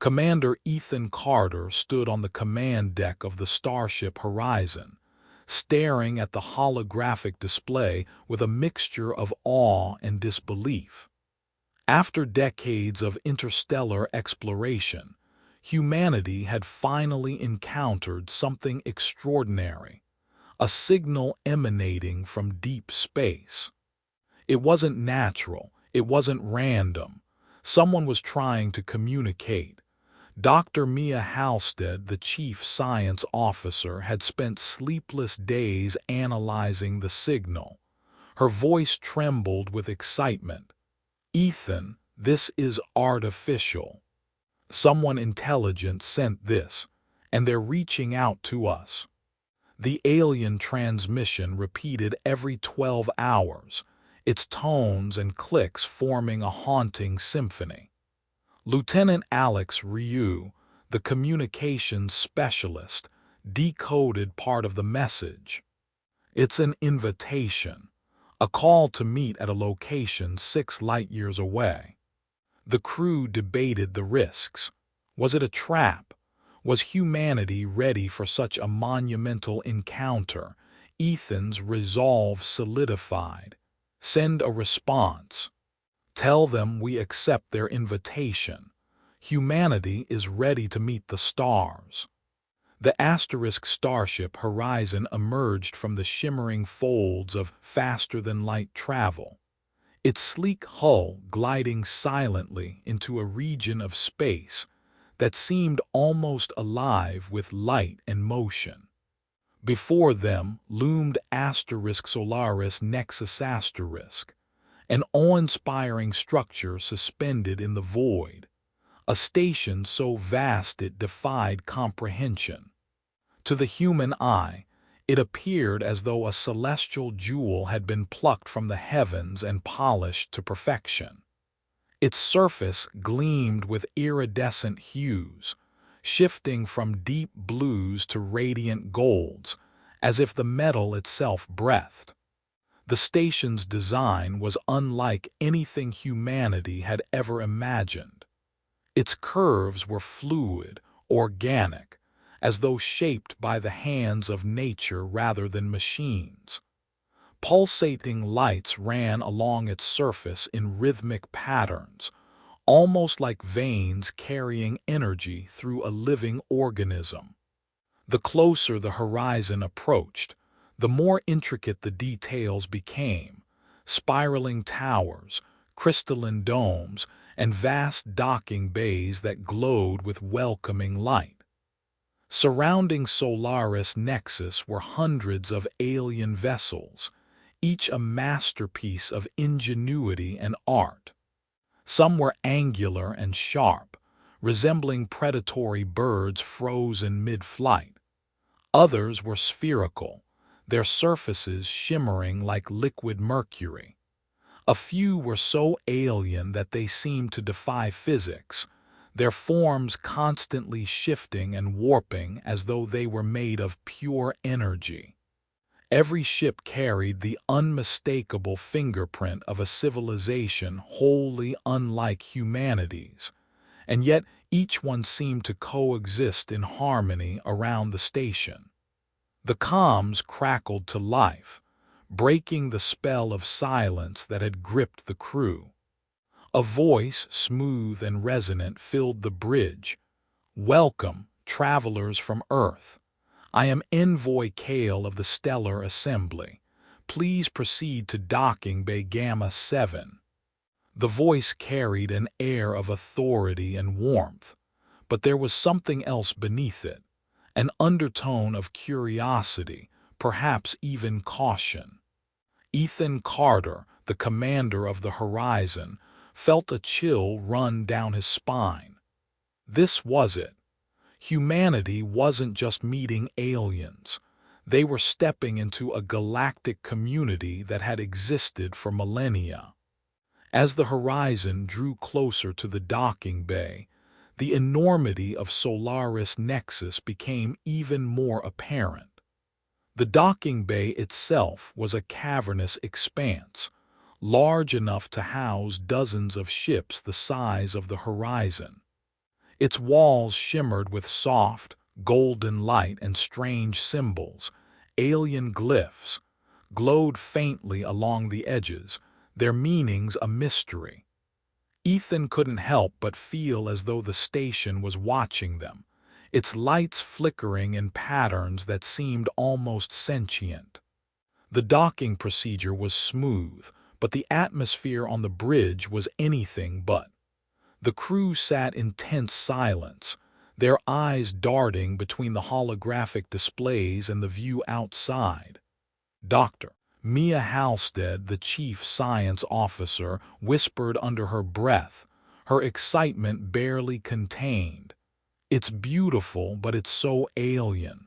Commander Ethan Carter stood on the command deck of the starship Horizon, staring at the holographic display with a mixture of awe and disbelief. After decades of interstellar exploration, humanity had finally encountered something extraordinary, a signal emanating from deep space. It wasn't natural, it wasn't random. Someone was trying to communicate. Dr. Mia Halstead, the chief science officer, had spent sleepless days analyzing the signal. Her voice trembled with excitement. "Ethan, this is artificial. Someone intelligent sent this, and they're reaching out to us." The alien transmission repeated every 12 hours, its tones and clicks forming a haunting symphony. Lieutenant Alex Ryu, the communications specialist, decoded part of the message. "It's an invitation, a call to meet at a location 6 light-years away." The crew debated the risks. Was it a trap? Was humanity ready for such a monumental encounter? Ethan's resolve solidified. Send a response. Tell them we accept their invitation. Humanity is ready to meet the stars. The asterisk starship Horizon emerged from the shimmering folds of faster-than-light travel, its sleek hull gliding silently into a region of space that seemed almost alive with light and motion. Before them loomed Asterisk Solaris Nexus Asterisk, an awe-inspiring structure suspended in the void, a station so vast it defied comprehension. To the human eye, it appeared as though a celestial jewel had been plucked from the heavens and polished to perfection. Its surface gleamed with iridescent hues, shifting from deep blues to radiant golds, as if the metal itself breathed. The station's design was unlike anything humanity had ever imagined. Its curves were fluid, organic, as though shaped by the hands of nature rather than machines. Pulsating lights ran along its surface in rhythmic patterns, almost like veins carrying energy through a living organism. The closer the Horizon approached, the more intricate the details became: spiraling towers, crystalline domes, and vast docking bays that glowed with welcoming light. Surrounding Solaris Nexus were hundreds of alien vessels, each a masterpiece of ingenuity and art. Some were angular and sharp, resembling predatory birds frozen mid-flight. Others were spherical, their surfaces shimmering like liquid mercury. A few were so alien that they seemed to defy physics, their forms constantly shifting and warping as though they were made of pure energy. Every ship carried the unmistakable fingerprint of a civilization wholly unlike humanity's, and yet each one seemed to coexist in harmony around the station. The comms crackled to life, breaking the spell of silence that had gripped the crew. A voice, smooth and resonant, filled the bridge. "Welcome, travelers from Earth. I am Envoy Kale of the Stellar Assembly. Please proceed to Docking Bay Gamma 7. The voice carried an air of authority and warmth, but there was something else beneath it, an undertone of curiosity, perhaps even caution. Ethan Carter, the commander of the Horizon, felt a chill run down his spine. This was it. Humanity wasn't just meeting aliens. They were stepping into a galactic community that had existed for millennia. As the Horizon drew closer to the docking bay, the enormity of Solaris Nexus became even more apparent. The docking bay itself was a cavernous expanse, large enough to house dozens of ships the size of the Horizon. Its walls shimmered with soft, golden light, and strange symbols, alien glyphs, glowed faintly along the edges, their meanings a mystery. Ethan couldn't help but feel as though the station was watching them, its lights flickering in patterns that seemed almost sentient. The docking procedure was smooth, but the atmosphere on the bridge was anything but. The crew sat in tense silence, their eyes darting between the holographic displays and the view outside. Dr. Mia Halstead, the chief science officer, whispered under her breath, her excitement barely contained. "It's beautiful, but it's so alien.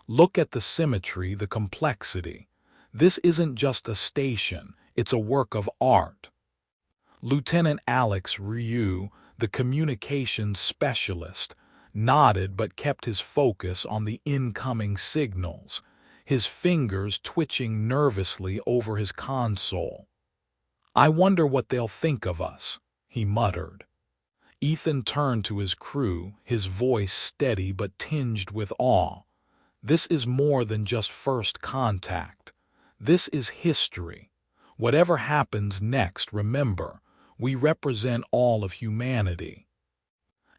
Look at the symmetry, the complexity. This isn't just a station, it's a work of art." Lieutenant Alex Ryu, the communications specialist, nodded but kept his focus on the incoming signals, his fingers twitching nervously over his console. "I wonder what they'll think of us," he muttered. Ethan turned to his crew, his voice steady but tinged with awe. "This is more than just first contact. This is history. Whatever happens next, remember, we represent all of humanity."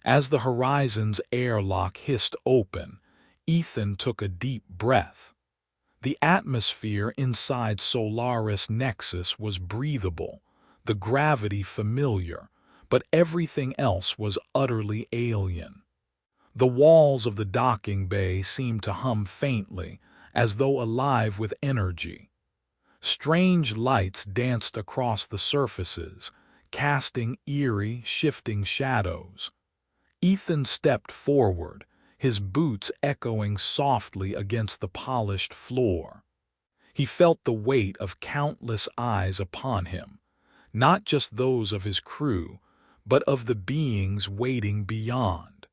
As the horizon's airlock hissed open, Ethan took a deep breath. The atmosphere inside Solaris Nexus was breathable, the gravity familiar, but everything else was utterly alien. The walls of the docking bay seemed to hum faintly, as though alive with energy. Strange lights danced across the surfaces, casting eerie, shifting shadows. Ethan stepped forward, his boots echoing softly against the polished floor. He felt the weight of countless eyes upon him, not just those of his crew, but of the beings waiting beyond.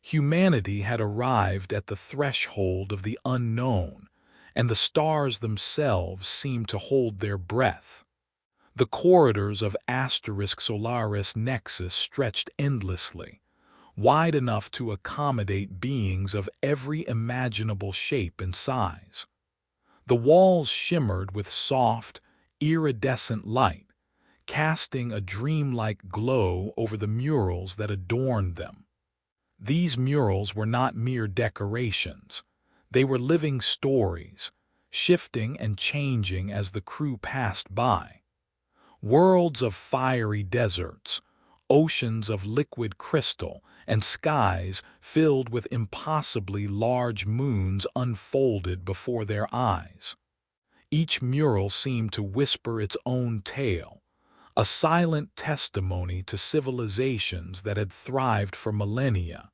Humanity had arrived at the threshold of the unknown, and the stars themselves seemed to hold their breath. The corridors of Solaris Nexus stretched endlessly, wide enough to accommodate beings of every imaginable shape and size. The walls shimmered with soft, iridescent light, casting a dreamlike glow over the murals that adorned them. These murals were not mere decorations. They were living stories, shifting and changing as the crew passed by. Worlds of fiery deserts, oceans of liquid crystal, and skies filled with impossibly large moons unfolded before their eyes. Each mural seemed to whisper its own tale, a silent testimony to civilizations that had thrived for millennia.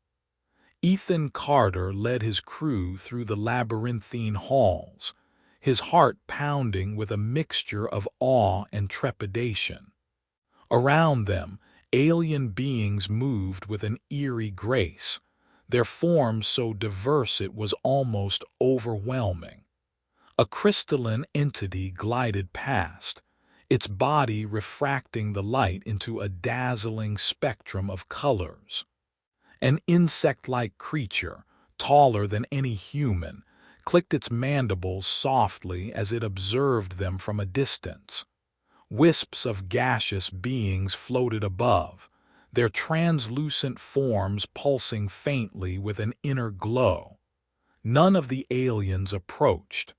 Ethan Carter led his crew through the labyrinthine halls, his heart pounding with a mixture of awe and trepidation. Around them, alien beings moved with an eerie grace, their forms so diverse it was almost overwhelming. A crystalline entity glided past, its body refracting the light into a dazzling spectrum of colors. An insect-like creature, taller than any human, clicked its mandibles softly as it observed them from a distance. Wisps of gaseous beings floated above, their translucent forms pulsing faintly with an inner glow. None of the aliens approached.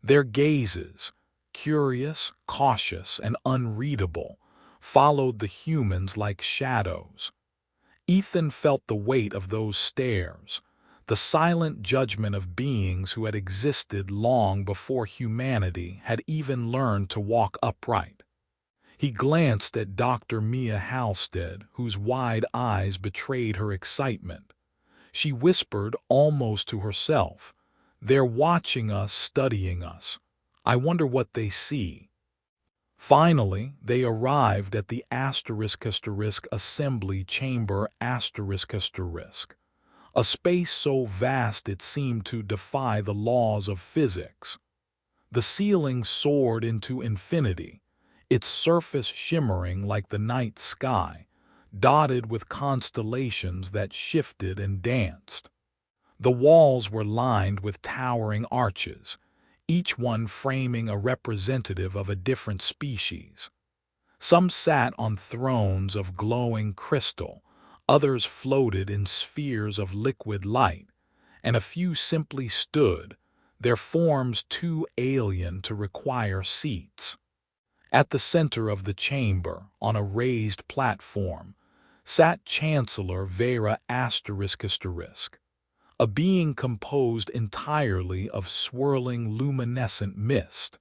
Their gazes, curious, cautious, and unreadable, followed the humans like shadows. Ethan felt the weight of those stares, the silent judgment of beings who had existed long before humanity had even learned to walk upright. He glanced at Dr. Mia Halstead, whose wide eyes betrayed her excitement. She whispered almost to herself, "They're watching us, studying us. I wonder what they see." Finally, they arrived at the assembly chamber a space so vast it seemed to defy the laws of physics. The ceiling soared into infinity, its surface shimmering like the night sky, dotted with constellations that shifted and danced. The walls were lined with towering arches, each one framing a representative of a different species. Some sat on thrones of glowing crystal, others floated in spheres of liquid light, and a few simply stood, their forms too alien to require seats. At the center of the chamber, on a raised platform, sat Chancellor Vera ***, a being composed entirely of swirling luminescent mist.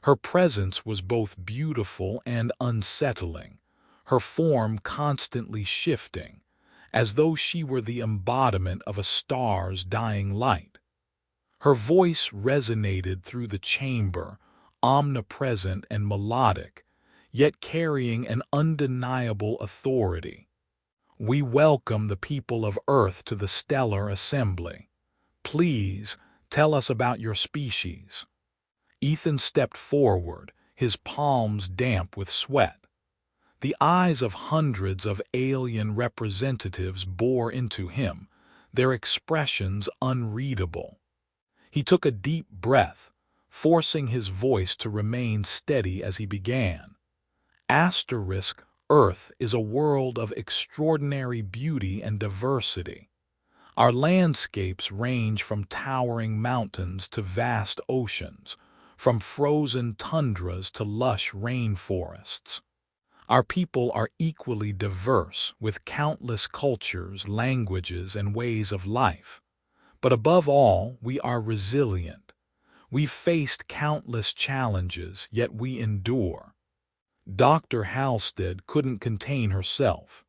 Her presence was both beautiful and unsettling, her form constantly shifting, as though she were the embodiment of a star's dying light. Her voice resonated through the chamber, omnipresent and melodic, yet carrying an undeniable authority. "We welcome the people of Earth to the stellar assembly. Please, tell us about your species." Ethan stepped forward, his palms damp with sweat. The eyes of hundreds of alien representatives bore into him, their expressions unreadable. He took a deep breath, forcing his voice to remain steady as he began. Earth is a world of extraordinary beauty and diversity. Our landscapes range from towering mountains to vast oceans, from frozen tundras to lush rainforests. Our people are equally diverse, with countless cultures, languages, and ways of life. But above all, we are resilient. We've faced countless challenges, yet we endure. Dr. Halstead couldn't contain herself.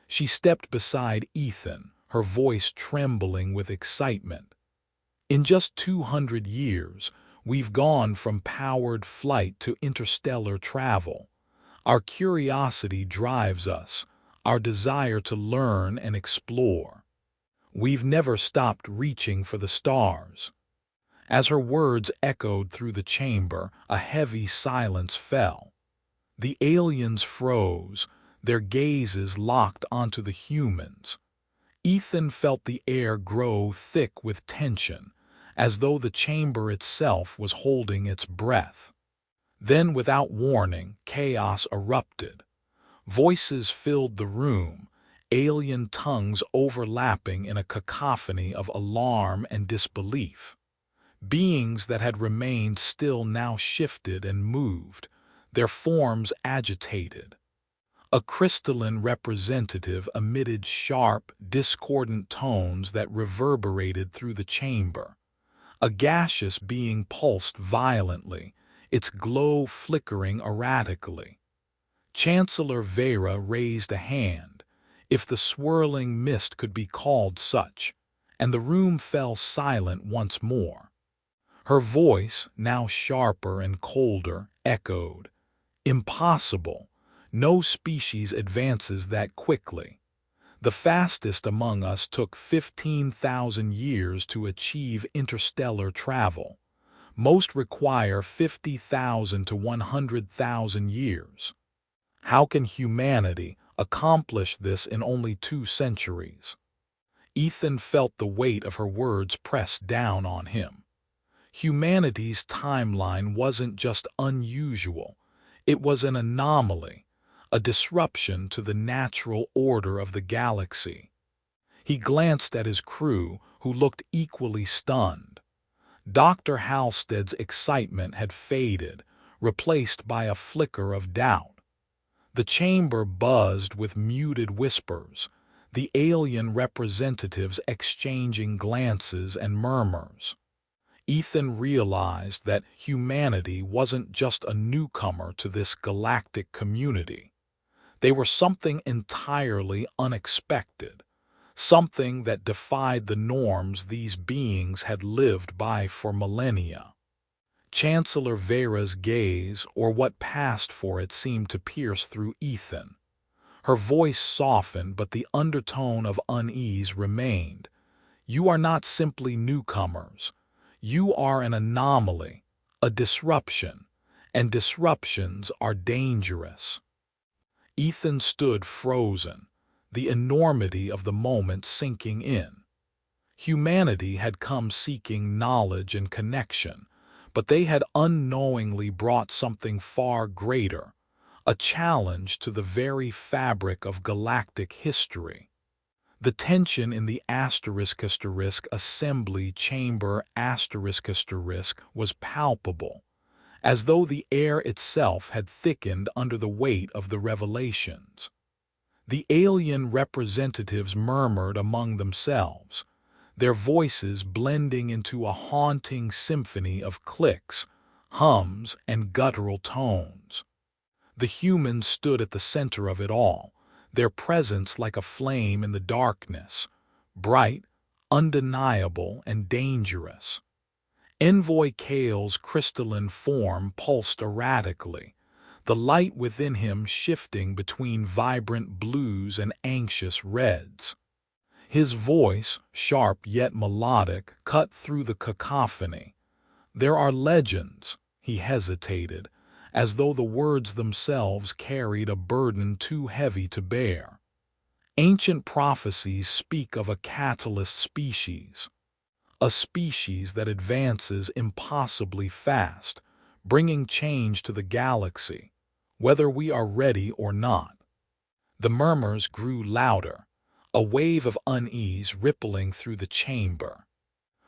She stepped beside Ethan, her voice trembling with excitement. "In just 200 years, we've gone from powered flight to interstellar travel. Our curiosity drives us, our desire to learn and explore. We've never stopped reaching for the stars." As her words echoed through the chamber, a heavy silence fell. The aliens froze, their gazes locked onto the humans. Ethan felt the air grow thick with tension, as though the chamber itself was holding its breath. Then, without warning, chaos erupted. Voices filled the room, alien tongues overlapping in a cacophony of alarm and disbelief. Beings that had remained still now shifted and moved, their forms agitated. A crystalline representative emitted sharp, discordant tones that reverberated through the chamber. A gaseous being pulsed violently, its glow flickering erratically. Chancellor Vera raised a hand, if the swirling mist could be called such, and the room fell silent once more. Her voice, now sharper and colder, echoed, "Impossible. No species advances that quickly. The fastest among us took 15,000 years to achieve interstellar travel. Most require 50,000 to 100,000 years. How can humanity accomplish this in only 2 centuries?" Ethan felt the weight of her words press down on him. Humanity's timeline wasn't just unusual, it was an anomaly, a disruption to the natural order of the galaxy. He glanced at his crew, who looked equally stunned. Dr. Halstead's excitement had faded, replaced by a flicker of doubt. The chamber buzzed with muted whispers, the alien representatives exchanging glances and murmurs. Ethan realized that humanity wasn't just a newcomer to this galactic community. They were something entirely unexpected, something that defied the norms these beings had lived by for millennia. Chancellor Vera's gaze, or what passed for it, seemed to pierce through Ethan. Her voice softened, but the undertone of unease remained. "You are not simply newcomers. You are an anomaly, a disruption, and disruptions are dangerous." Ethan stood frozen, the enormity of the moment sinking in. Humanity had come seeking knowledge and connection, but they had unknowingly brought something far greater, a challenge to the very fabric of galactic history. The tension in the assembly chamber was palpable, as though the air itself had thickened under the weight of the revelations. The alien representatives murmured among themselves, their voices blending into a haunting symphony of clicks, hums, and guttural tones. The humans stood at the center of it all, their presence like a flame in the darkness, bright, undeniable, and dangerous. Envoy Kale's crystalline form pulsed erratically, the light within him shifting between vibrant blues and anxious reds. His voice, sharp yet melodic, cut through the cacophony. "There are legends," he hesitated, as though the words themselves carried a burden too heavy to bear. "Ancient prophecies speak of a catalyst species, a species that advances impossibly fast, bringing change to the galaxy, whether we are ready or not." The murmurs grew louder, a wave of unease rippling through the chamber.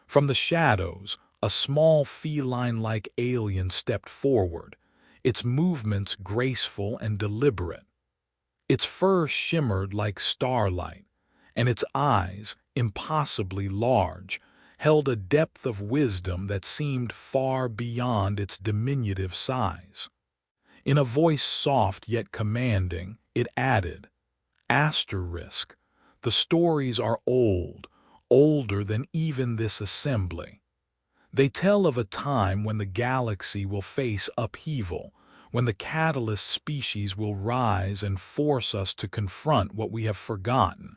From the shadows, a small feline-like alien stepped forward, its movements graceful and deliberate. Its fur shimmered like starlight, and its eyes, impossibly large, held a depth of wisdom that seemed far beyond its diminutive size. In a voice soft yet commanding, it added, "Asterisk, the stories are old, older than even this assembly. They tell of a time when the galaxy will face upheaval, when the catalyst species will rise and force us to confront what we have forgotten."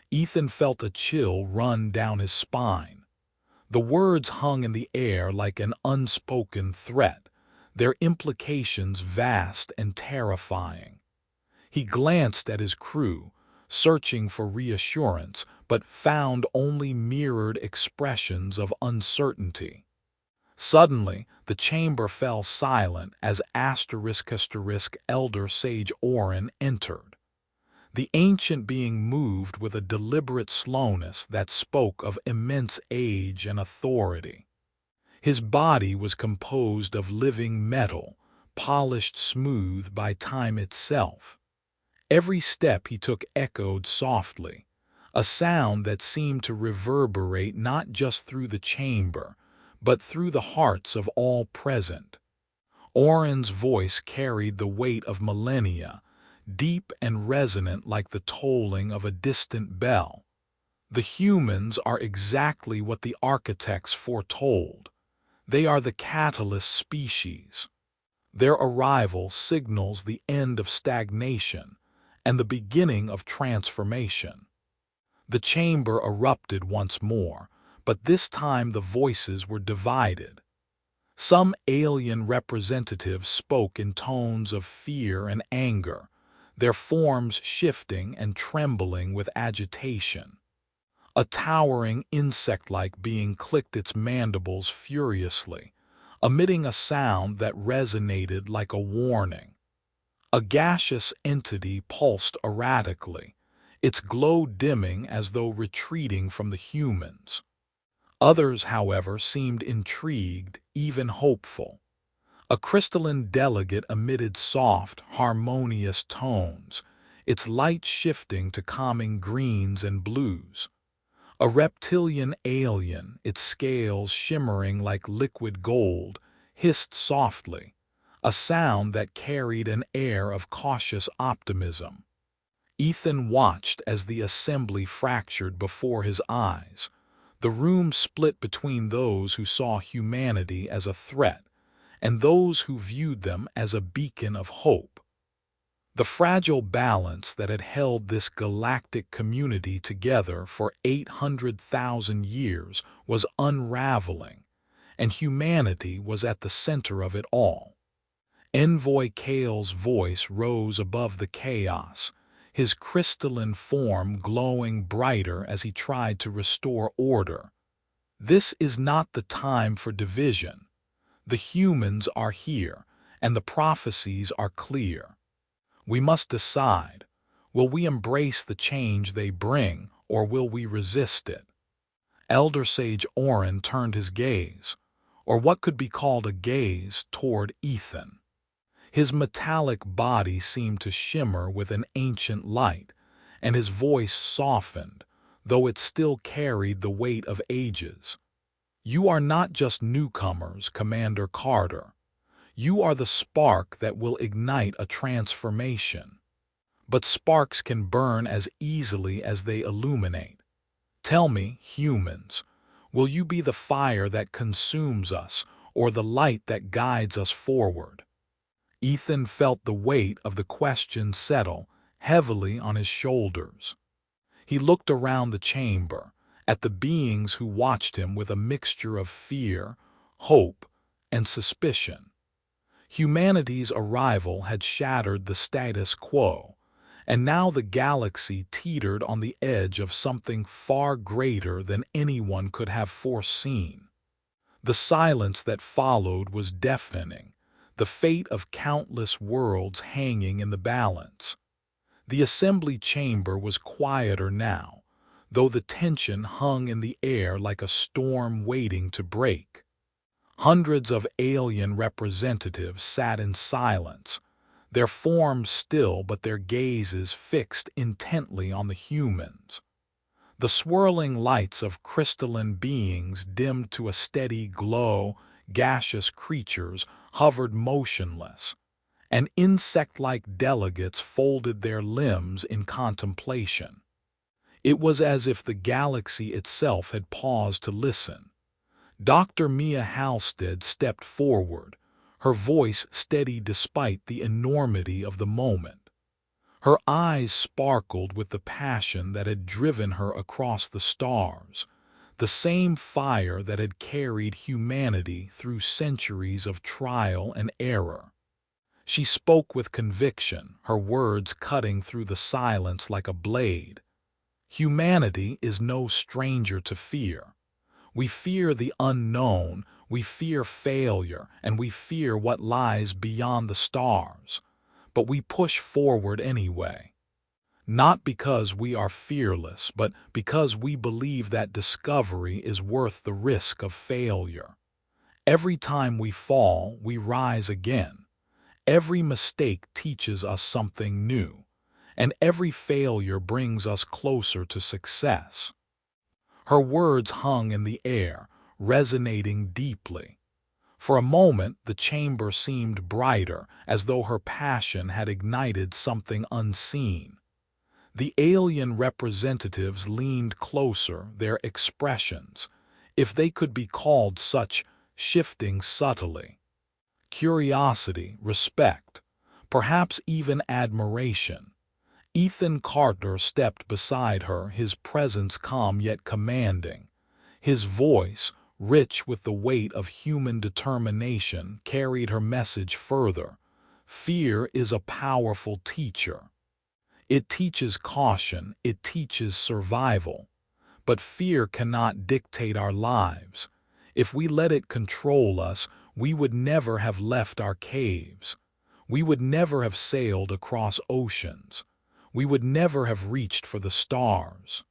Ethan felt a chill run down his spine. The words hung in the air like an unspoken threat, their implications vast and terrifying. He glanced at his crew, searching for reassurance, but found only mirrored expressions of uncertainty. Suddenly, the chamber fell silent as Elder Sage Orin entered. The ancient being moved with a deliberate slowness that spoke of immense age and authority. His body was composed of living metal, polished smooth by time itself. Every step he took echoed softly, a sound that seemed to reverberate not just through the chamber, but through the hearts of all present. Orin's voice carried the weight of millennia, deep and resonant like the tolling of a distant bell. "The humans are exactly what the architects foretold. They are the catalyst species. Their arrival signals the end of stagnation and the beginning of transformation." The chamber erupted once more, but this time the voices were divided. Some alien representatives spoke in tones of fear and anger, their forms shifting and trembling with agitation. A towering insect-like being clicked its mandibles furiously, emitting a sound that resonated like a warning. A gaseous entity pulsed erratically, its glow dimming as though retreating from the humans. Others, however, seemed intrigued, even hopeful. A crystalline delegate emitted soft, harmonious tones, its light shifting to calming greens and blues. A reptilian alien, its scales shimmering like liquid gold, hissed softly, a sound that carried an air of cautious optimism. Ethan watched as the assembly fractured before his eyes. The room split between those who saw humanity as a threat and those who viewed them as a beacon of hope. The fragile balance that had held this galactic community together for 800,000 years was unraveling, and humanity was at the center of it all. Envoy Kale's voice rose above the chaos, his crystalline form glowing brighter as he tried to restore order. This is not the time for division. The humans are here, and the prophecies are clear. We must decide, will we embrace the change they bring, or will we resist it? Elder Sage Orin turned his gaze, or what could be called a gaze, toward Ethan. His metallic body seemed to shimmer with an ancient light, and his voice softened, though it still carried the weight of ages. You are not just newcomers, Commander Carter. You are the spark that will ignite a transformation. But sparks can burn as easily as they illuminate. Tell me, humans, will you be the fire that consumes us, or the light that guides us forward? Ethan felt the weight of the question settle heavily on his shoulders. He looked around the chamber, at the beings who watched him with a mixture of fear, hope, and suspicion. Humanity's arrival had shattered the status quo, and now the galaxy teetered on the edge of something far greater than anyone could have foreseen. The silence that followed was deafening, the fate of countless worlds hanging in the balance. The assembly chamber was quieter now, though the tension hung in the air like a storm waiting to break. Hundreds of alien representatives sat in silence, their forms still but their gazes fixed intently on the humans. The swirling lights of crystalline beings dimmed to a steady glow, gaseous creatures hovered motionless, and insect-like delegates folded their limbs in contemplation. It was as if the galaxy itself had paused to listen. Dr. Mia Halstead stepped forward, her voice steady despite the enormity of the moment. Her eyes sparkled with the passion that had driven her across the stars, the same fire that had carried humanity through centuries of trial and error. She spoke with conviction, her words cutting through the silence like a blade. Humanity is no stranger to fear. We fear the unknown, we fear failure, and we fear what lies beyond the stars. But we push forward anyway. Not because we are fearless, but because we believe that discovery is worth the risk of failure. Every time we fall, we rise again. Every mistake teaches us something new, and every failure brings us closer to success. Her words hung in the air, resonating deeply. For a moment, the chamber seemed brighter, as though her passion had ignited something unseen. The alien representatives leaned closer, their expressions, if they could be called such, shifting subtly. Curiosity, respect, perhaps even admiration. Ethan Carter stepped beside her, his presence calm yet commanding. His voice, rich with the weight of human determination, carried her message further. Fear is a powerful teacher. It teaches caution, it teaches survival. But fear cannot dictate our lives. If we let it control us, we would never have left our caves. We would never have sailed across oceans. We would never have reached for the stars.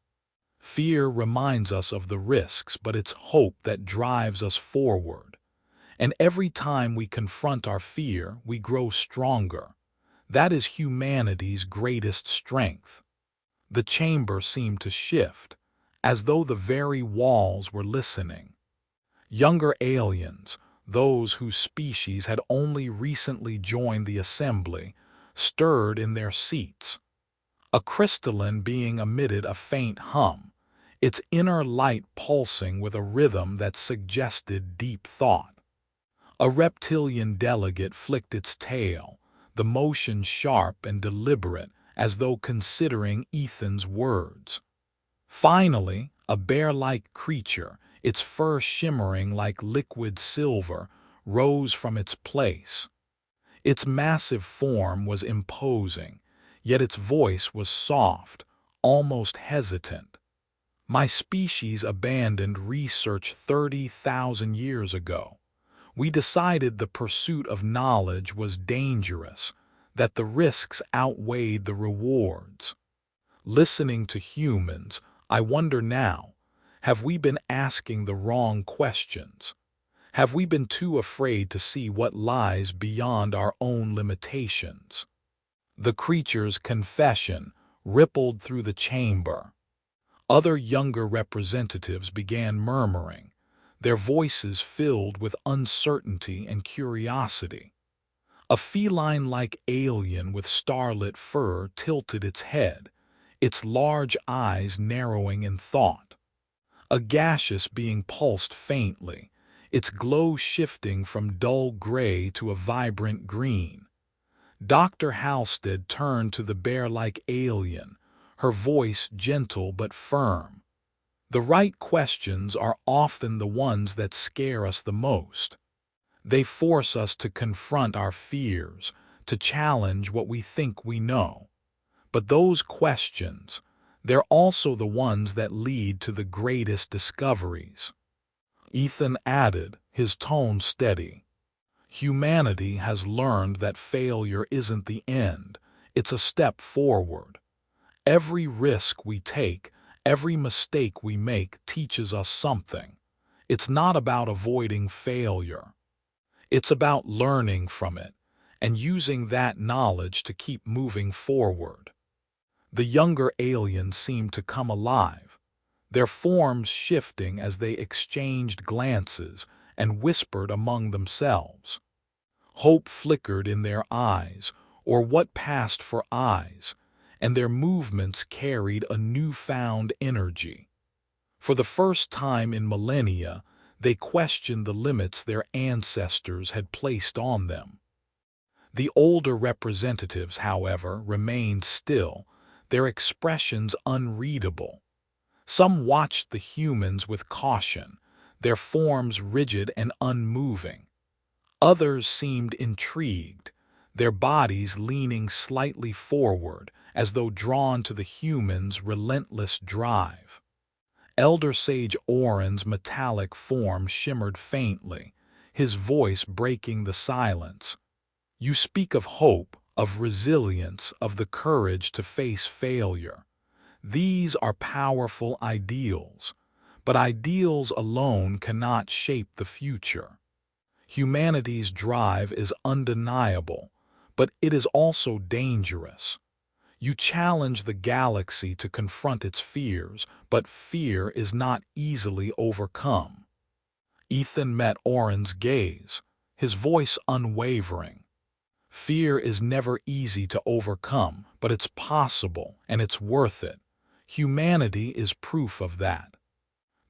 Fear reminds us of the risks, but it's hope that drives us forward. And every time we confront our fear, we grow stronger. That is humanity's greatest strength. The chamber seemed to shift, as though the very walls were listening. Younger aliens, those whose species had only recently joined the assembly, stirred in their seats. A crystalline being emitted a faint hum, its inner light pulsing with a rhythm that suggested deep thought. A reptilian delegate flicked its tail, the motion sharp and deliberate, as though considering Ethan's words. Finally, a bear-like creature, its fur shimmering like liquid silver, rose from its place. Its massive form was imposing, yet its voice was soft, almost hesitant. My species abandoned research 30,000 years ago. We decided the pursuit of knowledge was dangerous, that the risks outweighed the rewards. Listening to humans, I wonder now, have we been asking the wrong questions? Have we been too afraid to see what lies beyond our own limitations? The creature's confession rippled through the chamber. Other younger representatives began murmuring, their voices filled with uncertainty and curiosity. A feline-like alien with starlit fur tilted its head, its large eyes narrowing in thought. A gaseous being pulsed faintly, its glow shifting from dull gray to a vibrant green. Dr. Halstead turned to the bear-like alien, her voice gentle but firm. The right questions are often the ones that scare us the most. They force us to confront our fears, to challenge what we think we know. But those questions, they're also the ones that lead to the greatest discoveries. Ethan added, his tone steady. Humanity has learned that failure isn't the end, it's a step forward. Every risk we take, every mistake we make teaches us something. It's not about avoiding failure. It's about learning from it and using that knowledge to keep moving forward. The younger aliens seemed to come alive, their forms shifting as they exchanged glances and whispered among themselves. Hope flickered in their eyes, or what passed for eyes, and their movements carried a newfound energy. For the first time in millennia, they questioned the limits their ancestors had placed on them. The older representatives, however, remained still, their expressions unreadable. Some watched the humans with caution, their forms rigid and unmoving. Others seemed intrigued, their bodies leaning slightly forward as though drawn to the humans' relentless drive. Elder Sage Orin's metallic form shimmered faintly, his voice breaking the silence. You speak of hope, of resilience, of the courage to face failure. These are powerful ideals, but ideals alone cannot shape the future. Humanity's drive is undeniable, but it is also dangerous. You challenge the galaxy to confront its fears, but fear is not easily overcome. Ethan met Orin's gaze, his voice unwavering. Fear is never easy to overcome, but it's possible, and it's worth it. Humanity is proof of that.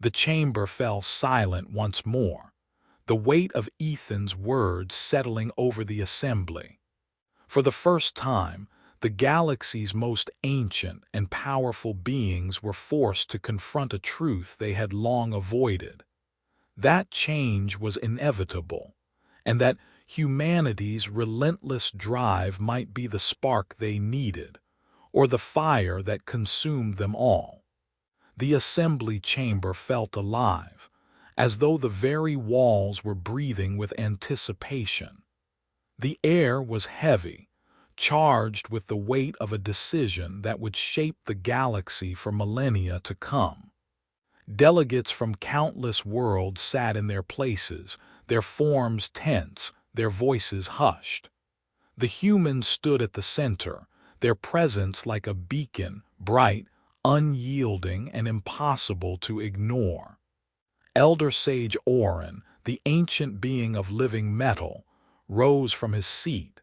The chamber fell silent once more, the weight of Ethan's words settling over the assembly. For the first time, the galaxy's most ancient and powerful beings were forced to confront a truth they had long avoided. That change was inevitable, and that humanity's relentless drive might be the spark they needed, or the fire that consumed them all. The assembly chamber felt alive, as though the very walls were breathing with anticipation. The air was heavy, charged with the weight of a decision that would shape the galaxy for millennia to come. Delegates from countless worlds sat in their places, their forms tense, their voices hushed. The humans stood at the center, their presence like a beacon, bright, unyielding, and impossible to ignore. Elder Sage Orin, the ancient being of living metal, rose from his seat.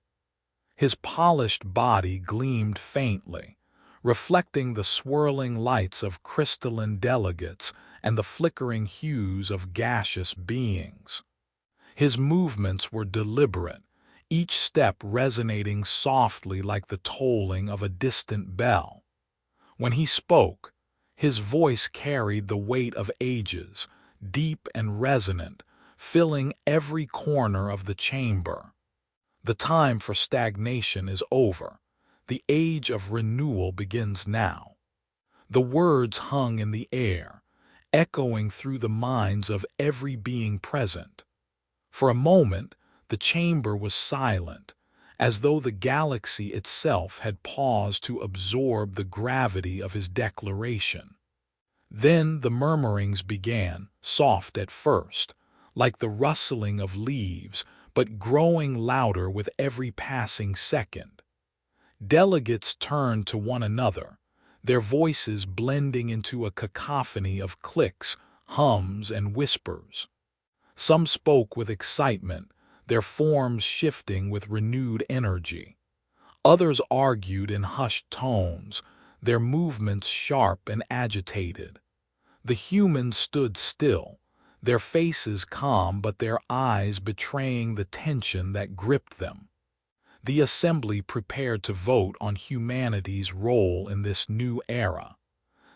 His polished body gleamed faintly, reflecting the swirling lights of crystalline delegates and the flickering hues of gaseous beings. His movements were deliberate, each step resonating softly like the tolling of a distant bell. When he spoke, his voice carried the weight of ages, deep and resonant, filling every corner of the chamber. The time for stagnation is over. The age of renewal begins now. The words hung in the air, echoing through the minds of every being present. For a moment, the chamber was silent, as though the galaxy itself had paused to absorb the gravity of his declaration. Then the murmurings began, soft at first, like the rustling of leaves, but growing louder with every passing second. Delegates turned to one another, their voices blending into a cacophony of clicks, hums, and whispers. Some spoke with excitement, their forms shifting with renewed energy. Others argued in hushed tones, their movements sharp and agitated. The humans stood still, their faces calm but their eyes betraying the tension that gripped them. The assembly prepared to vote on humanity's role in this new era.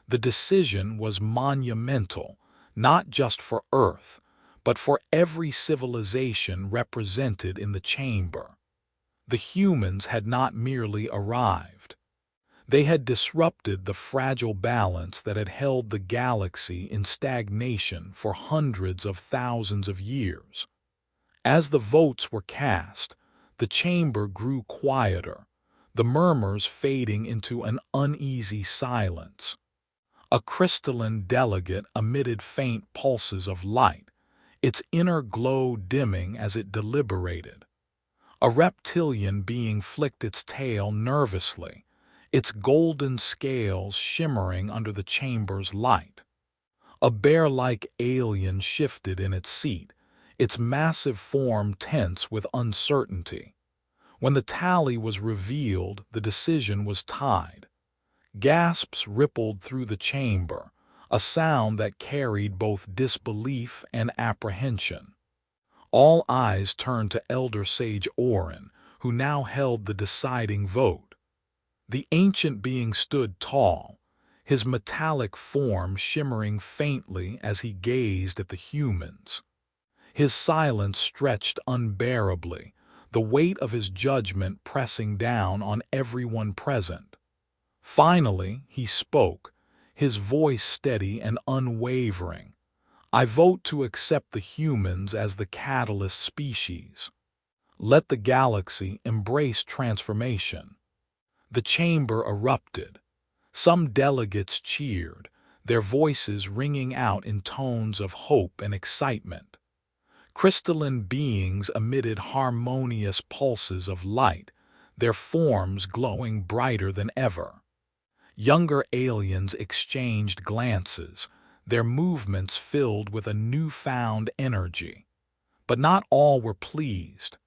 The decision was monumental, not just for Earth, but for every civilization represented in the chamber. The humans had not merely arrived. They had disrupted the fragile balance that had held the galaxy in stagnation for hundreds of thousands of years. As the votes were cast, the chamber grew quieter, the murmurs fading into an uneasy silence. A crystalline delegate emitted faint pulses of light, its inner glow dimming as it deliberated. A reptilian being flicked its tail nervously, its golden scales shimmering under the chamber's light. A bear-like alien shifted in its seat, its massive form tense with uncertainty. When the tally was revealed, the decision was tied. Gasps rippled through the chamber, a sound that carried both disbelief and apprehension. All eyes turned to Elder Sage Orin, who now held the deciding vote. The ancient being stood tall, his metallic form shimmering faintly as he gazed at the humans. His silence stretched unbearably, the weight of his judgment pressing down on everyone present. Finally, he spoke, his voice steady and unwavering. "I vote to accept the humans as the catalyst species. Let the galaxy embrace transformation." The chamber erupted. Some delegates cheered, their voices ringing out in tones of hope and excitement. Crystalline beings emitted harmonious pulses of light, their forms glowing brighter than ever. Younger aliens exchanged glances, their movements filled with a newfound energy. But not all were pleased.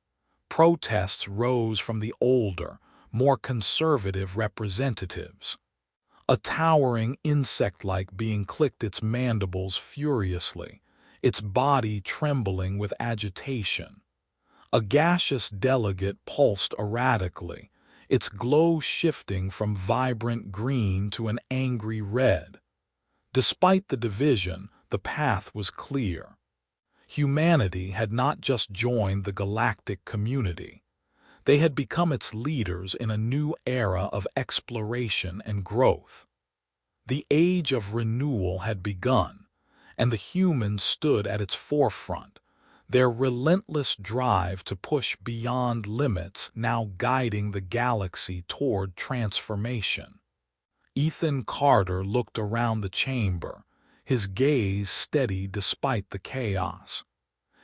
Protests rose from the older, more conservative representatives. A towering insect-like being clicked its mandibles furiously, its body trembling with agitation. A gaseous delegate pulsed erratically, its glow shifting from vibrant green to an angry red. Despite the division, the path was clear. Humanity had not just joined the galactic community. They had become its leaders in a new era of exploration and growth. The age of renewal had begun, and the humans stood at its forefront, their relentless drive to push beyond limits now guiding the galaxy toward transformation. Ethan Carter looked around the chamber, his gaze steady despite the chaos.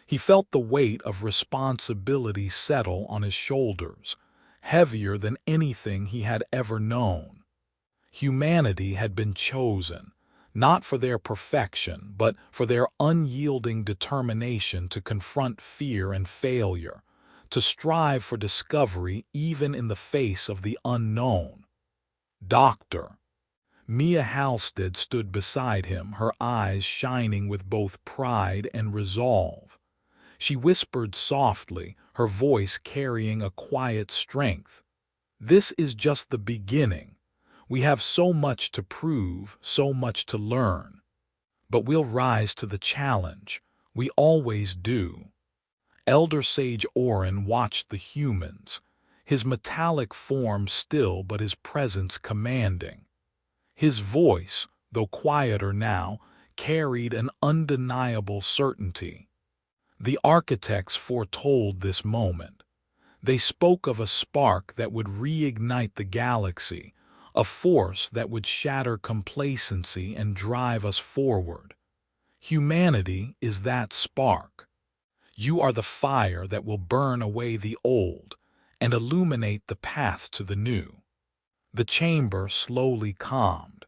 He felt the weight of responsibility settle on his shoulders, heavier than anything he had ever known. Humanity had been chosen, not for their perfection, but for their unyielding determination to confront fear and failure, to strive for discovery even in the face of the unknown. Doctor. Mia Halstead stood beside him, her eyes shining with both pride and resolve. She whispered softly, her voice carrying a quiet strength. "This is just the beginning. We have so much to prove, so much to learn. But we'll rise to the challenge. We always do." Elder Sage Orin watched the humans, his metallic form still but his presence commanding. His voice, though quieter now, carried an undeniable certainty. The architects foretold this moment. They spoke of a spark that would reignite the galaxy, a force that would shatter complacency and drive us forward. Humanity is that spark. You are the fire that will burn away the old and illuminate the path to the new. The chamber slowly calmed,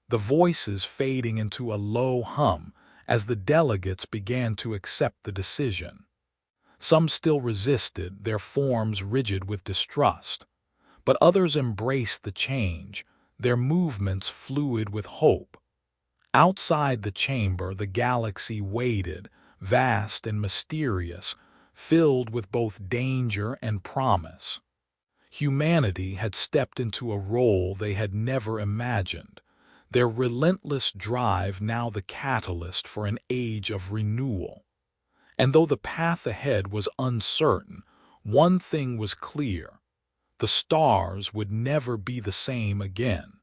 the voices fading into a low hum as the delegates began to accept the decision. Some still resisted, their forms rigid with distrust, but others embraced the change, their movements fluid with hope. Outside the chamber, the galaxy waited, vast and mysterious, filled with both danger and promise. Humanity had stepped into a role they had never imagined, their relentless drive now the catalyst for an age of renewal. And though the path ahead was uncertain, one thing was clear: the stars would never be the same again.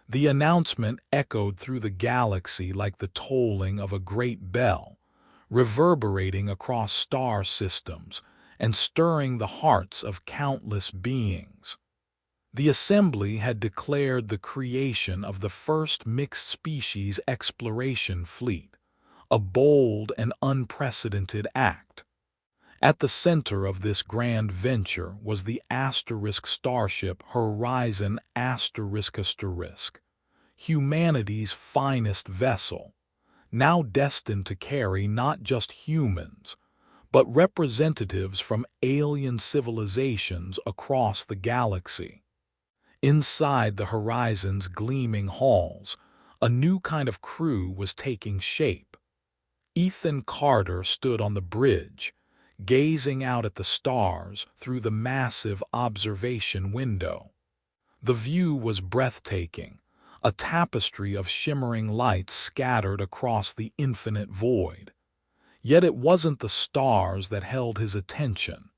The announcement echoed through the galaxy like the tolling of a great bell, reverberating across star systems and stirring the hearts of countless beings. The assembly had declared the creation of the first mixed-species exploration fleet, a bold and unprecedented act. At the center of this grand venture was the asterisk starship Horizon ***, humanity's finest vessel, now destined to carry not just humans, but representatives from alien civilizations across the galaxy. Inside the Horizon's gleaming halls, a new kind of crew was taking shape. Ethan Carter stood on the bridge, gazing out at the stars through the massive observation window. The view was breathtaking, a tapestry of shimmering lights scattered across the infinite void. Yet it wasn't the stars that held his attention.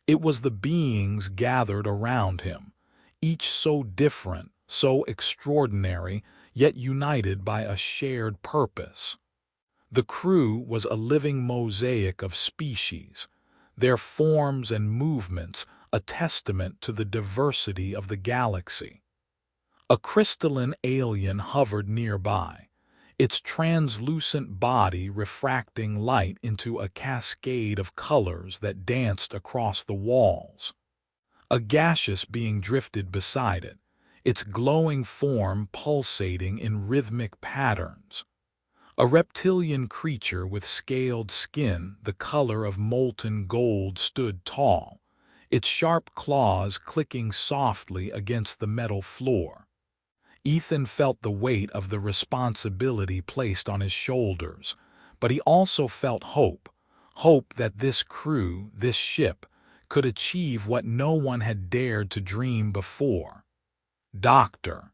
It was the beings gathered around him, each so different, so extraordinary, yet united by a shared purpose. The crew was a living mosaic of species, their forms and movements a testament to the diversity of the galaxy. A crystalline alien hovered nearby, its translucent body refracting light into a cascade of colors that danced across the walls. A gaseous being drifted beside it, its glowing form pulsating in rhythmic patterns. A reptilian creature with scaled skin the color of molten gold stood tall, its sharp claws clicking softly against the metal floor. Ethan felt the weight of the responsibility placed on his shoulders, but he also felt hope that this crew, this ship, could achieve what no one had dared to dream before. Dr.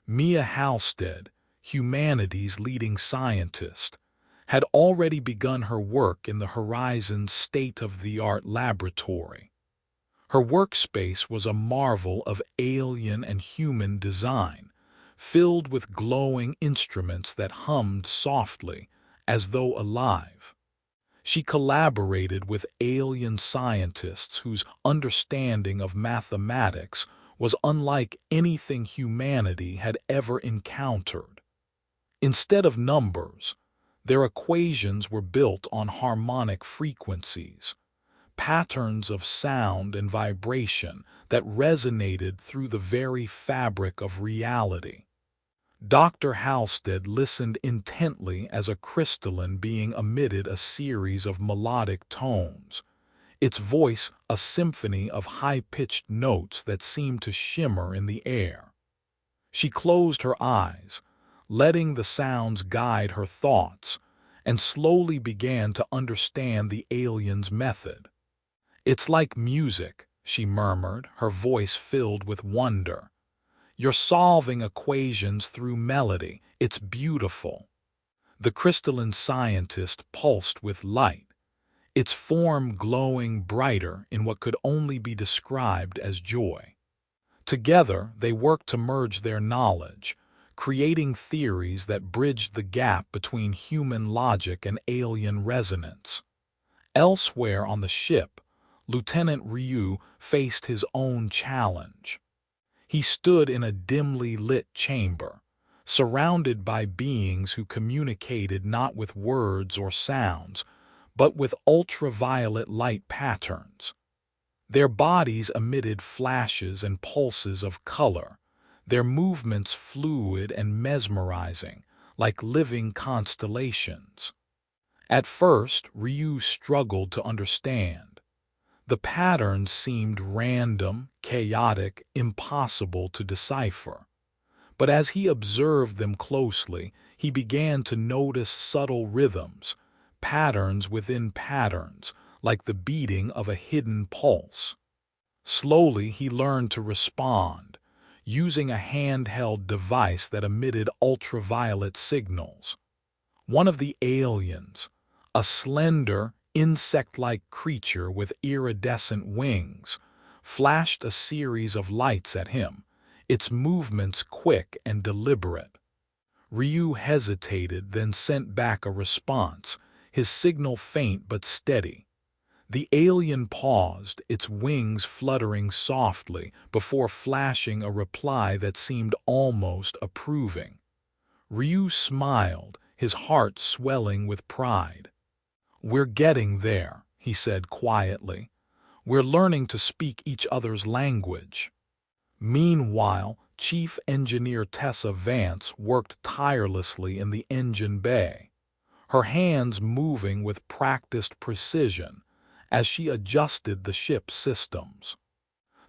Mia Halstead, humanity's leading scientist, had already begun her work in the Horizon's state-of-the-art laboratory. Her workspace was a marvel of alien and human design, filled with glowing instruments that hummed softly, as though alive. She collaborated with alien scientists whose understanding of mathematics was unlike anything humanity had ever encountered. Instead of numbers, their equations were built on harmonic frequencies, patterns of sound and vibration that resonated through the very fabric of reality. Dr. Halstead listened intently as a crystalline being emitted a series of melodic tones, its voice a symphony of high-pitched notes that seemed to shimmer in the air. She closed her eyes, letting the sounds guide her thoughts, and slowly began to understand the alien's method. "It's like music," she murmured, her voice filled with wonder. "You're solving equations through melody. It's beautiful." The crystalline scientist pulsed with light, its form glowing brighter in what could only be described as joy. Together, they worked to merge their knowledge, creating theories that bridged the gap between human logic and alien resonance. Elsewhere on the ship, Lieutenant Ryu faced his own challenge. He stood in a dimly lit chamber, surrounded by beings who communicated not with words or sounds, but with ultraviolet light patterns. Their bodies emitted flashes and pulses of color, their movements fluid and mesmerizing, like living constellations. At first, Ryu struggled to understand. The patterns seemed random, chaotic, impossible to decipher. But as he observed them closely, he began to notice subtle rhythms, patterns within patterns, like the beating of a hidden pulse. Slowly, he learned to respond, using a handheld device that emitted ultraviolet signals. One of the aliens, a slender, insect-like creature with iridescent wings, flashed a series of lights at him, its movements quick and deliberate. Ryu hesitated, then sent back a response, his signal faint but steady. The alien paused, its wings fluttering softly, before flashing a reply that seemed almost approving. Ryu smiled, his heart swelling with pride. "We're getting there," he said quietly. "We're learning to speak each other's language." Meanwhile, Chief Engineer Tessa Vance worked tirelessly in the engine bay, her hands moving with practiced precision as she adjusted the ship's systems.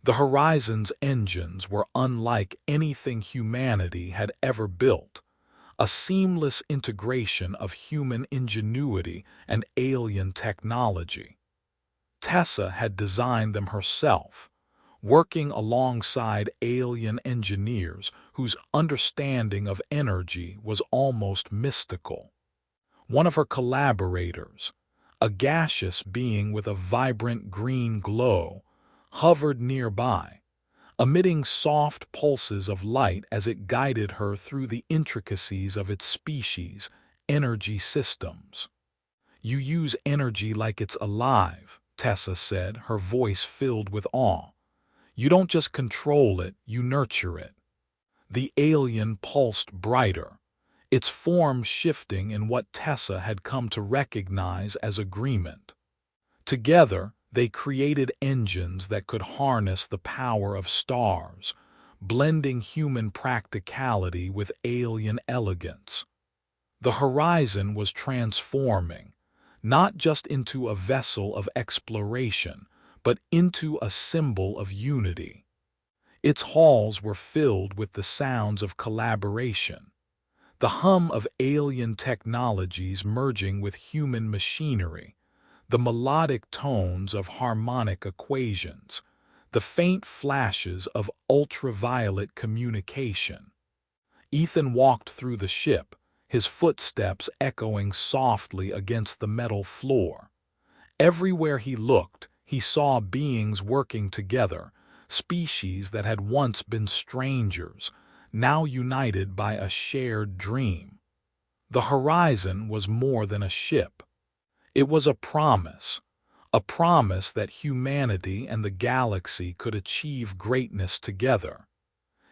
The Horizon's engines were unlike anything humanity had ever built, a seamless integration of human ingenuity and alien technology. Tessa had designed them herself, working alongside alien engineers whose understanding of energy was almost mystical. One of her collaborators, a gaseous being with a vibrant green glow, hovered nearby, emitting soft pulses of light as it guided her through the intricacies of its species' energy systems. "You use energy like it's alive," Tessa said, her voice filled with awe. "You don't just control it, you nurture it." The alien pulsed brighter, its form shifting in what Tessa had come to recognize as agreement. Together, they created engines that could harness the power of stars, blending human practicality with alien elegance. The Horizon was transforming, not just into a vessel of exploration, but into a symbol of unity. Its halls were filled with the sounds of collaboration, the hum of alien technologies merging with human machinery, the melodic tones of harmonic equations, the faint flashes of ultraviolet communication. Ethan walked through the ship, his footsteps echoing softly against the metal floor. Everywhere he looked, he saw beings working together, species that had once been strangers, now united by a shared dream. The Horizon was more than a ship. It was a promise that humanity and the galaxy could achieve greatness together.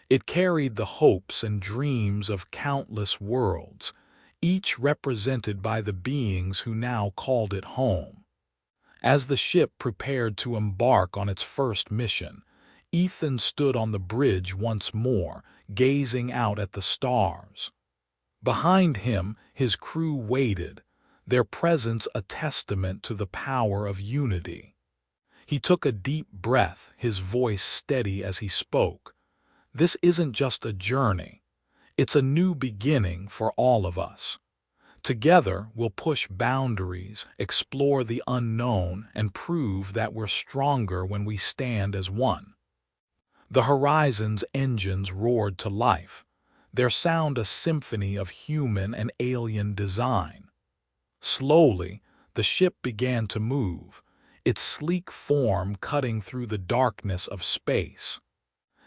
It carried the hopes and dreams of countless worlds, each represented by the beings who now called it home. As the ship prepared to embark on its first mission, Ethan stood on the bridge once more, gazing out at the stars. Behind him, his crew waited, their presence a testament to the power of unity. He took a deep breath, his voice steady as he spoke. "This isn't just a journey. It's a new beginning for all of us. Together, we'll push boundaries, explore the unknown, and prove that we're stronger when we stand as one." The Horizon's engines roared to life, their sound a symphony of human and alien design. Slowly, The ship began to move, its sleek form cutting through the darkness of space.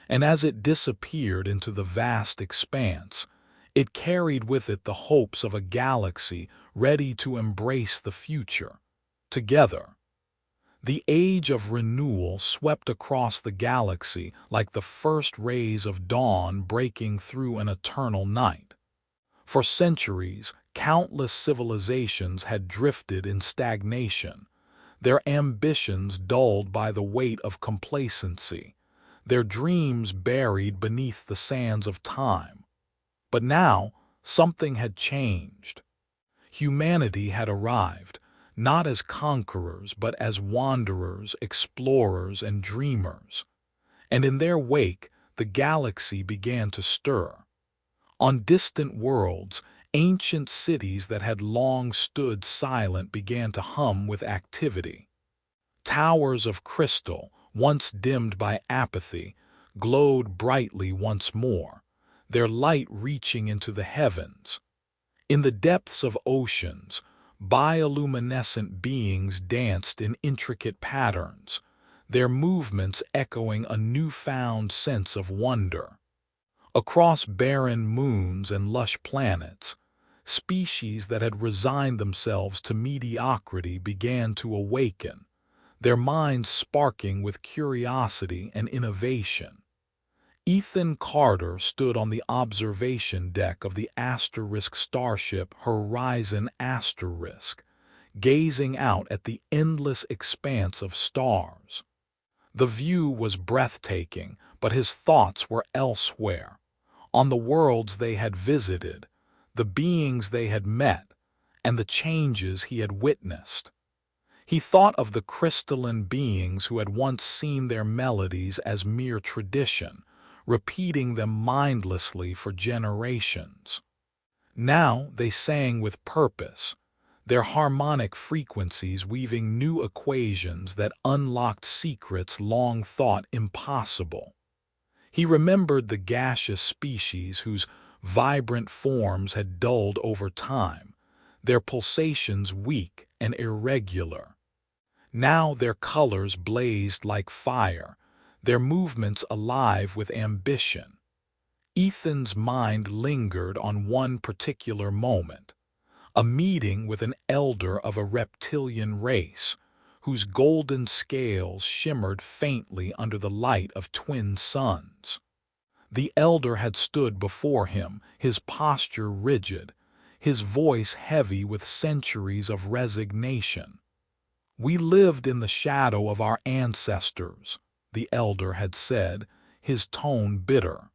And as it disappeared into the vast expanse, it carried with it the hopes of a galaxy ready to embrace the future. Together, the age of renewal swept across the galaxy like the first rays of dawn breaking through an eternal night. For centuries, countless civilizations had drifted in stagnation, their ambitions dulled by the weight of complacency, their dreams buried beneath the sands of time. But now, something had changed. Humanity had arrived, not as conquerors but as wanderers, explorers, and dreamers. And in their wake, the galaxy began to stir. On distant worlds, ancient cities that had long stood silent began to hum with activity. Towers of crystal, once dimmed by apathy, glowed brightly once more, their light reaching into the heavens. In the depths of oceans, bioluminescent beings danced in intricate patterns, their movements echoing a newfound sense of wonder. Across barren moons and lush planets, species that had resigned themselves to mediocrity began to awaken, their minds sparking with curiosity and innovation. Ethan Carter stood on the observation deck of the asterisk starship Horizon Asterisk, gazing out at the endless expanse of stars. The view was breathtaking, but his thoughts were elsewhere, on the worlds they had visited, the beings they had met, and the changes he had witnessed. He thought of the crystalline beings who had once seen their melodies as mere tradition, repeating them mindlessly for generations. Now they sang with purpose, their harmonic frequencies weaving new equations that unlocked secrets long thought impossible. He remembered the gaseous species whose vibrant forms had dulled over time, their pulsations weak and irregular. Now their colors blazed like fire, their movements alive with ambition. Ethan's mind lingered on one particular moment, a meeting with an elder of a reptilian race, whose golden scales shimmered faintly under the light of twin suns. The elder had stood before him, his posture rigid, his voice heavy with centuries of resignation. "We lived in the shadow of our ancestors," the elder had said, his tone bitter.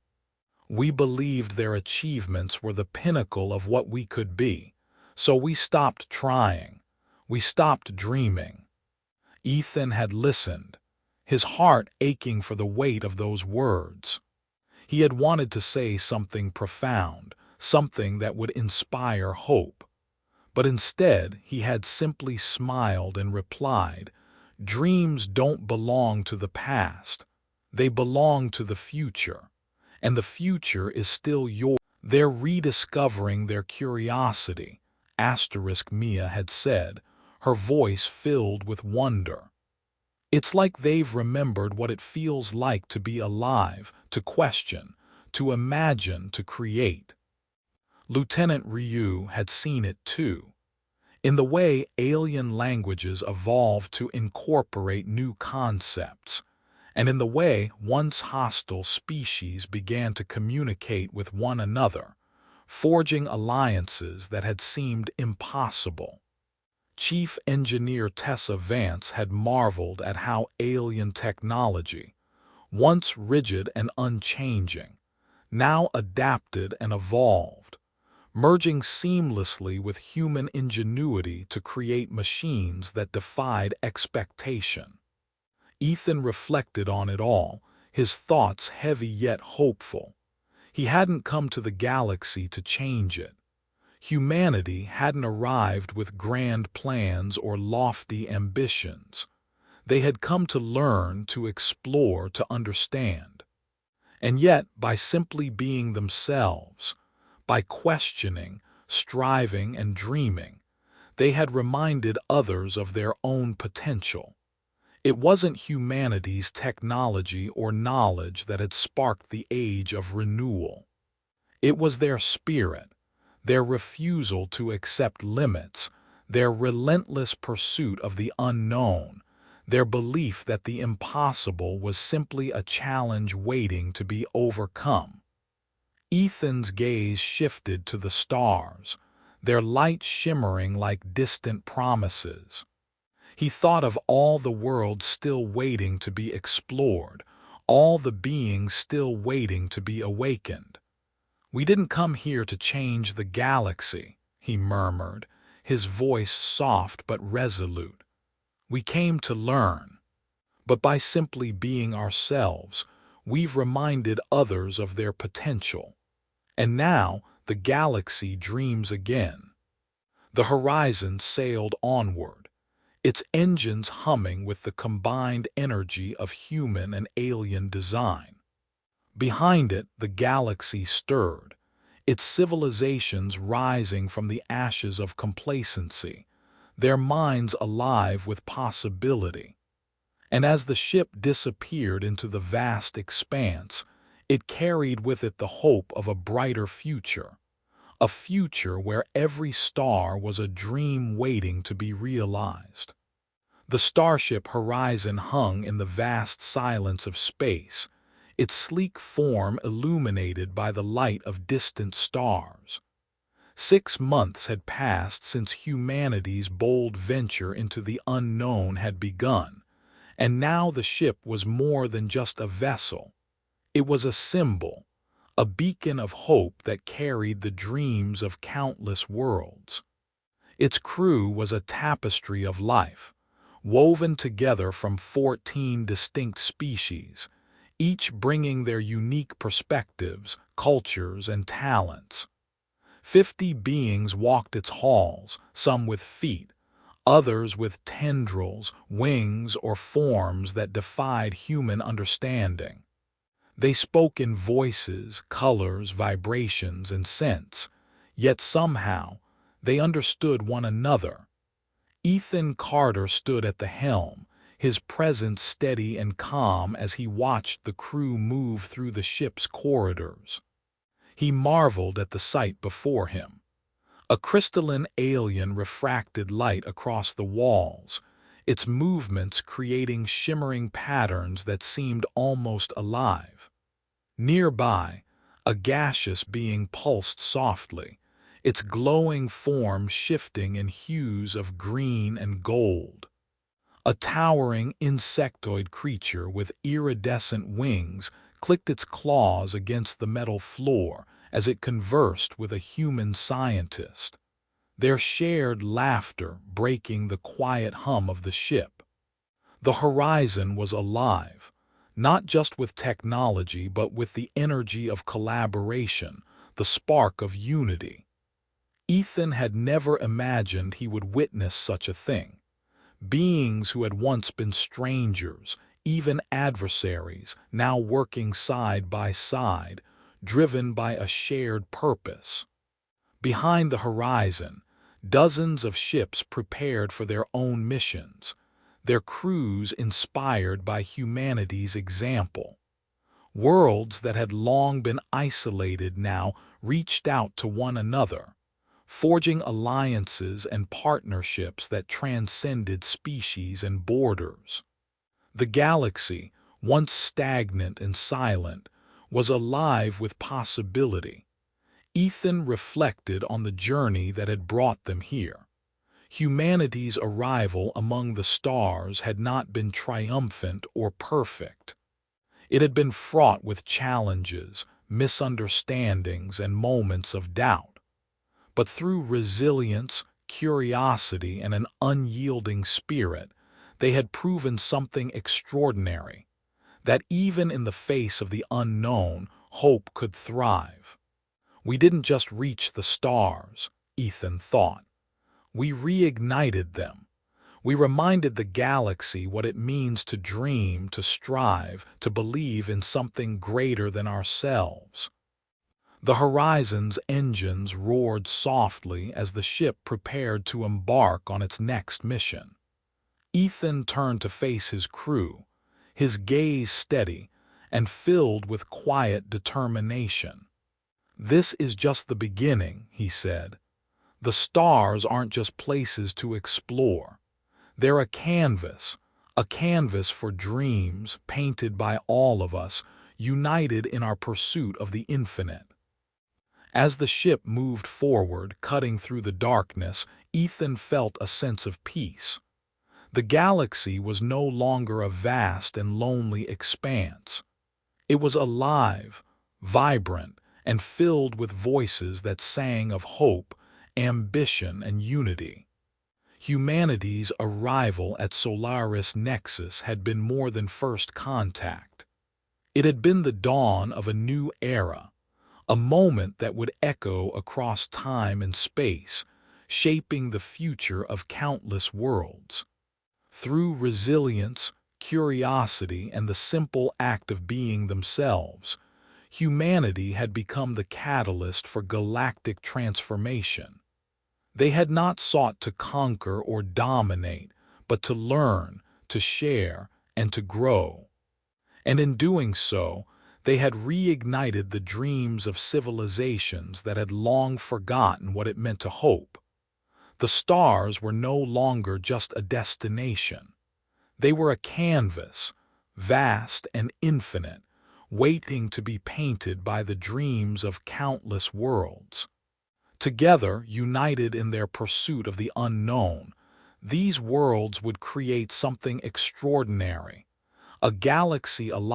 "We believed their achievements were the pinnacle of what we could be, so we stopped trying. We stopped dreaming." Ethan had listened, his heart aching for the weight of those words. He had wanted to say something profound, something that would inspire hope. But instead, he had simply smiled and replied, "Dreams don't belong to the past. They belong to the future. And the future is still yours." "They're rediscovering their curiosity," Mia had said, her voice filled with wonder. "It's like they've remembered what it feels like to be alive, to question, to imagine, to create." Lieutenant Ryu had seen it too. In the way alien languages evolved to incorporate new concepts, and in the way once hostile species began to communicate with one another, forging alliances that had seemed impossible. Chief Engineer Tessa Vance had marveled at how alien technology, once rigid and unchanging, now adapted and evolved, merging seamlessly with human ingenuity to create machines that defied expectation. Ethan reflected on it all, his thoughts heavy yet hopeful. He hadn't come to the galaxy to change it. Humanity hadn't arrived with grand plans or lofty ambitions. They had come to learn, to explore, to understand. And yet, by simply being themselves, by questioning, striving, and dreaming, They had reminded others of their own potential. It wasn't humanity's technology or knowledge that had sparked the age of renewal. It was their spirit, their refusal to accept limits, their relentless pursuit of the unknown, their belief that the impossible was simply a challenge waiting to be overcome. Ethan's gaze shifted to the stars, their light shimmering like distant promises. He thought of all the worlds still waiting to be explored, all the beings still waiting to be awakened. "We didn't come here to change the galaxy," he murmured, his voice soft but resolute. "We came to learn. But by simply being ourselves, we've reminded others of their potential. And now the galaxy dreams again." The horizon sailed onward, its engines humming with the combined energy of human and alien design. Behind it, the galaxy stirred, its civilizations rising from the ashes of complacency, their minds alive with possibility. And as the ship disappeared into the vast expanse, it carried with it the hope of a brighter future, a future where every star was a dream waiting to be realized. The starship Horizon hung in the vast silence of space, its sleek form illuminated by the light of distant stars. 6 months had passed since humanity's bold venture into the unknown had begun, and now the ship was more than just a vessel. It was a symbol, a beacon of hope that carried the dreams of countless worlds. Its crew was a tapestry of life, woven together from 14 distinct species, each bringing their unique perspectives, cultures, and talents. 50 beings walked its halls, some with feet, others with tendrils, wings, or forms that defied human understanding. They spoke in voices, colors, vibrations, and scents, yet somehow they understood one another. Ethan Carter stood at the helm, his presence steady and calm as he watched the crew move through the ship's corridors. He marveled at the sight before him. A crystalline alien refracted light across the walls, its movements creating shimmering patterns that seemed almost alive. Nearby, a gaseous being pulsed softly, its glowing form shifting in hues of green and gold. A towering insectoid creature with iridescent wings clicked its claws against the metal floor as it conversed with a human scientist, their shared laughter breaking the quiet hum of the ship. The horizon was alive, not just with technology but with the energy of collaboration, the spark of unity. Ethan had never imagined he would witness such a thing. Beings who had once been strangers, even adversaries, now working side by side, driven by a shared purpose. Behind the horizon, dozens of ships prepared for their own missions, their crews inspired by humanity's example. Worlds that had long been isolated now reached out to one another, forging alliances and partnerships that transcended species and borders. The galaxy, once stagnant and silent, was alive with possibility. Ethan reflected on the journey that had brought them here. Humanity's arrival among the stars had not been triumphant or perfect. It had been fraught with challenges, misunderstandings, and moments of doubt. But through resilience, curiosity, and an unyielding spirit, they had proven something extraordinary, that even in the face of the unknown, hope could thrive. "We didn't just reach the stars," Ethan thought. "We reignited them. We reminded the galaxy what it means to dream, to strive, to believe in something greater than ourselves." The Horizon's engines roared softly as the ship prepared to embark on its next mission. Ethan turned to face his crew, his gaze steady and filled with quiet determination. "This is just the beginning," he said. "The stars aren't just places to explore. They're a canvas for dreams painted by all of us, united in our pursuit of the infinite." As the ship moved forward, cutting through the darkness, Ethan felt a sense of peace. The galaxy was no longer a vast and lonely expanse. It was alive, vibrant, and filled with voices that sang of hope, ambition, and unity. Humanity's arrival at Solaris Nexus had been more than first contact. It had been the dawn of a new era, a moment that would echo across time and space, shaping the future of countless worlds. Through resilience, curiosity, and the simple act of being themselves, humanity had become the catalyst for galactic transformation. They had not sought to conquer or dominate, but to learn, to share, and to grow. And in doing so, they had reignited the dreams of civilizations that had long forgotten what it meant to hope. The stars were no longer just a destination. They were a canvas, vast and infinite, waiting to be painted by the dreams of countless worlds. Together, united in their pursuit of the unknown, these worlds would create something extraordinary, a galaxy alive